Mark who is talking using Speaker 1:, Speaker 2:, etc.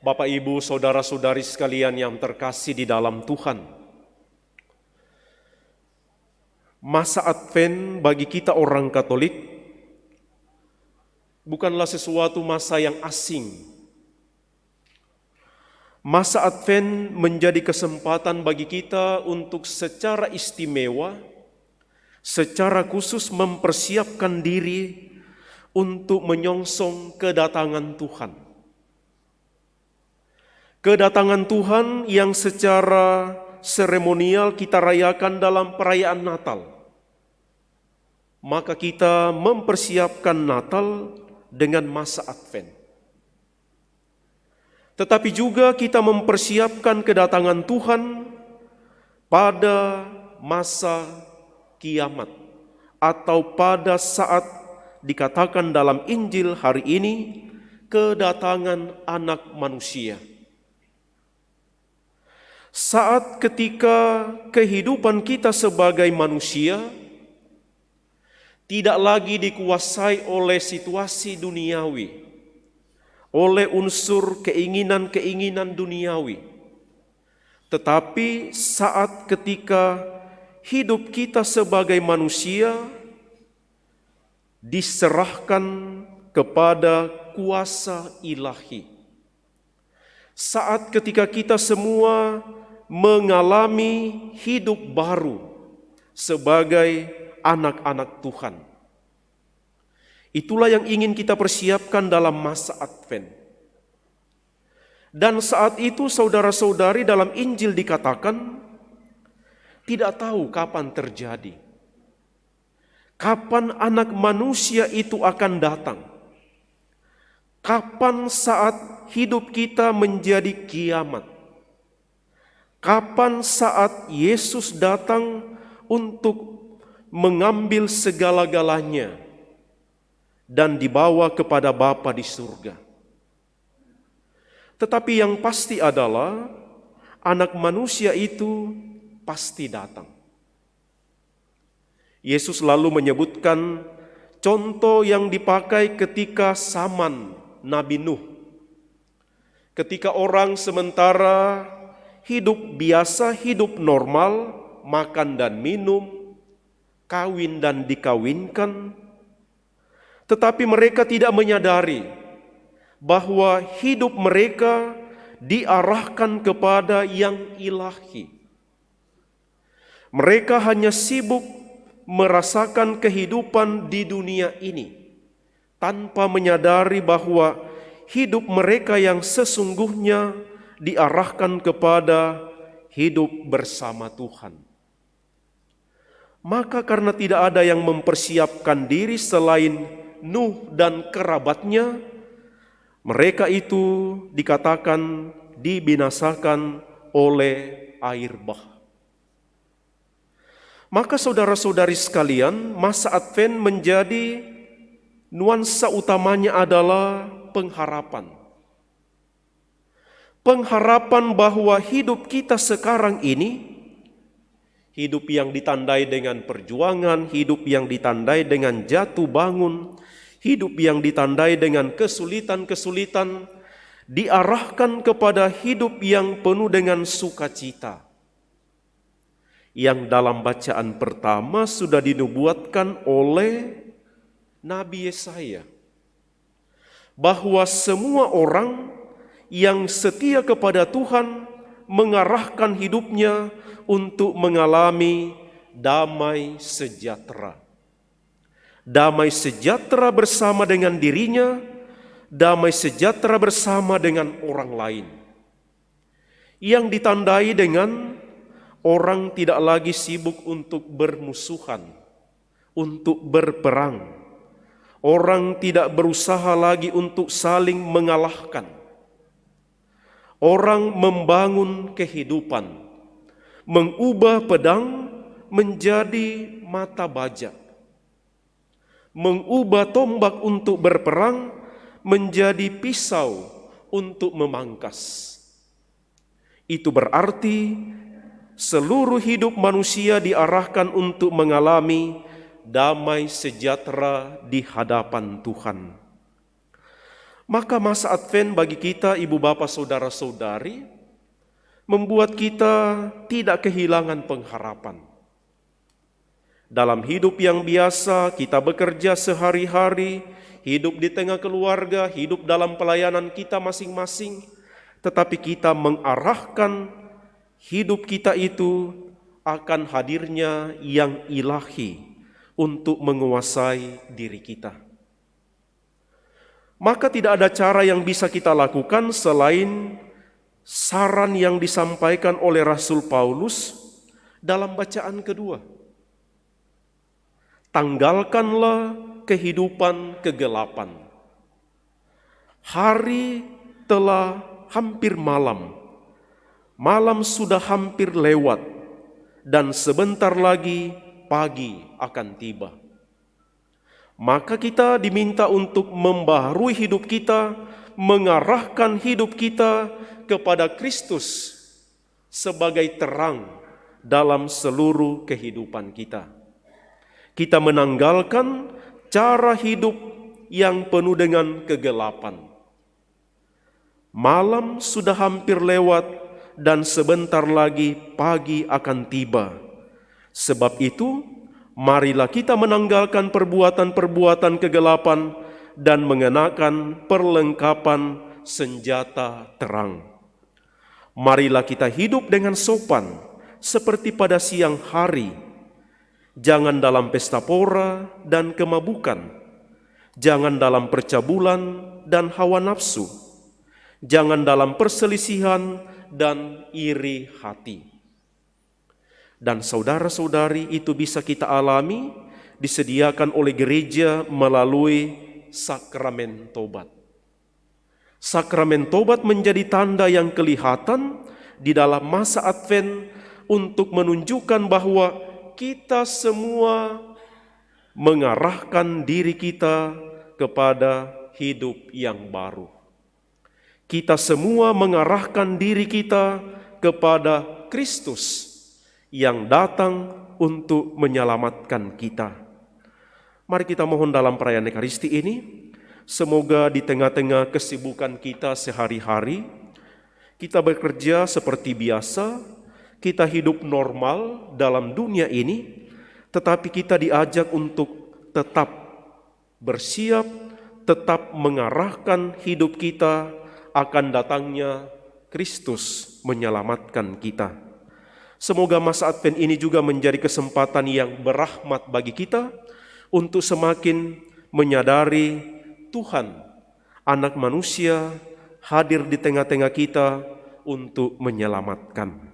Speaker 1: Bapak, Ibu, saudara-saudari sekalian yang terkasih di dalam Tuhan. Masa Advent bagi kita orang Katolik bukanlah sesuatu masa yang asing. Masa Advent menjadi kesempatan bagi kita untuk secara istimewa, secara khusus mempersiapkan diri untuk menyongsong kedatangan Tuhan. Kedatangan Tuhan yang secara seremonial kita rayakan dalam perayaan Natal. Maka kita mempersiapkan Natal dengan masa Advent. Tetapi juga kita mempersiapkan kedatangan Tuhan pada masa kiamat atau pada saat dikatakan dalam Injil hari ini kedatangan Anak Manusia. Saat ketika kehidupan kita sebagai manusia tidak lagi dikuasai oleh situasi duniawi, oleh unsur keinginan-keinginan duniawi. Tetapi saat ketika hidup kita sebagai manusia diserahkan kepada kuasa ilahi. Saat ketika kita semua mengalami hidup baru sebagai anak-anak Tuhan. Itulah yang ingin kita persiapkan dalam masa Advent. Dan saat itu saudara-saudari dalam Injil dikatakan tidak tahu kapan terjadi. Kapan Anak Manusia itu akan datang. Kapan saat hidup kita menjadi kiamat. Kapan saat Yesus datang untuk mengambil segala-galanya dan dibawa kepada Bapa di surga. Tetapi yang pasti adalah Anak Manusia itu pasti datang. Yesus lalu menyebutkan contoh yang dipakai ketika zaman Nabi Nuh. Ketika orang sementara hidup biasa, hidup normal, makan dan minum, kawin dan dikawinkan, tetapi mereka tidak menyadari bahwa hidup mereka diarahkan kepada yang ilahi. Mereka hanya sibuk merasakan kehidupan di dunia ini tanpa menyadari bahwa hidup mereka yang sesungguhnya diarahkan kepada hidup bersama Tuhan. Maka karena tidak ada yang mempersiapkan diri selain Nuh dan kerabatnya, mereka itu dikatakan dibinasakan oleh air bah. Maka saudara-saudari sekalian, masa Advent menjadi nuansa utamanya adalah pengharapan. Pengharapan bahwa hidup kita sekarang ini, hidup yang ditandai dengan perjuangan, hidup yang ditandai dengan jatuh bangun, hidup yang ditandai dengan kesulitan-kesulitan, diarahkan kepada hidup yang penuh dengan sukacita. Yang dalam bacaan pertama sudah dinubuatkan oleh Nabi Yesaya, bahwa semua orang yang setia kepada Tuhan mengarahkan hidupnya untuk mengalami damai sejahtera. Damai sejahtera bersama dengan dirinya, damai sejahtera bersama dengan orang lain. Yang ditandai dengan orang tidak lagi sibuk untuk bermusuhan, untuk berperang. Orang tidak berusaha lagi untuk saling mengalahkan. Orang membangun kehidupan, mengubah pedang menjadi mata bajak, mengubah tombak untuk berperang menjadi pisau untuk memangkas. Itu berarti seluruh hidup manusia diarahkan untuk mengalami damai sejahtera di hadapan Tuhan. Maka masa Advent bagi kita, ibu bapak saudara-saudari, membuat kita tidak kehilangan pengharapan. Dalam hidup yang biasa, kita bekerja sehari-hari, hidup di tengah keluarga, hidup dalam pelayanan kita masing-masing, tetapi kita mengarahkan hidup kita itu akan hadirnya yang ilahi untuk menguasai diri kita. Maka tidak ada cara yang bisa kita lakukan selain saran yang disampaikan oleh Rasul Paulus dalam bacaan kedua. Tanggalkanlah kehidupan kegelapan. Hari telah hampir malam. Malam sudah hampir lewat. Dan sebentar lagi pagi akan tiba. Maka kita diminta untuk membaharui hidup kita, mengarahkan hidup kita kepada Kristus sebagai terang dalam seluruh kehidupan kita. Kita menanggalkan cara hidup yang penuh dengan kegelapan. Malam sudah hampir lewat dan sebentar lagi pagi akan tiba. Sebab itu, marilah kita menanggalkan perbuatan-perbuatan kegelapan dan mengenakan perlengkapan senjata terang. Marilah kita hidup dengan sopan seperti pada siang hari. Jangan dalam pesta pora dan kemabukan. Jangan dalam percabulan dan hawa nafsu. Jangan dalam perselisihan dan iri hati. Dan saudara-saudari, itu bisa kita alami, disediakan oleh gereja melalui sakramen tobat. Sakramen tobat menjadi tanda yang kelihatan di dalam masa Advent untuk menunjukkan bahwa kita semua mengarahkan diri kita kepada hidup yang baru. Kita semua mengarahkan diri kita kepada Kristus yang datang untuk menyelamatkan kita. Mari kita mohon dalam perayaan Ekaristi ini, semoga di tengah-tengah kesibukan kita sehari-hari, kita bekerja seperti biasa, kita hidup normal dalam dunia ini, tetapi kita diajak untuk tetap bersiap, tetap mengarahkan hidup kita akan datangnya Kristus menyelamatkan kita. Semoga masa Advent ini juga menjadi kesempatan yang berahmat bagi kita untuk semakin menyadari Tuhan, anak manusia, hadir di tengah-tengah kita untuk menyelamatkan.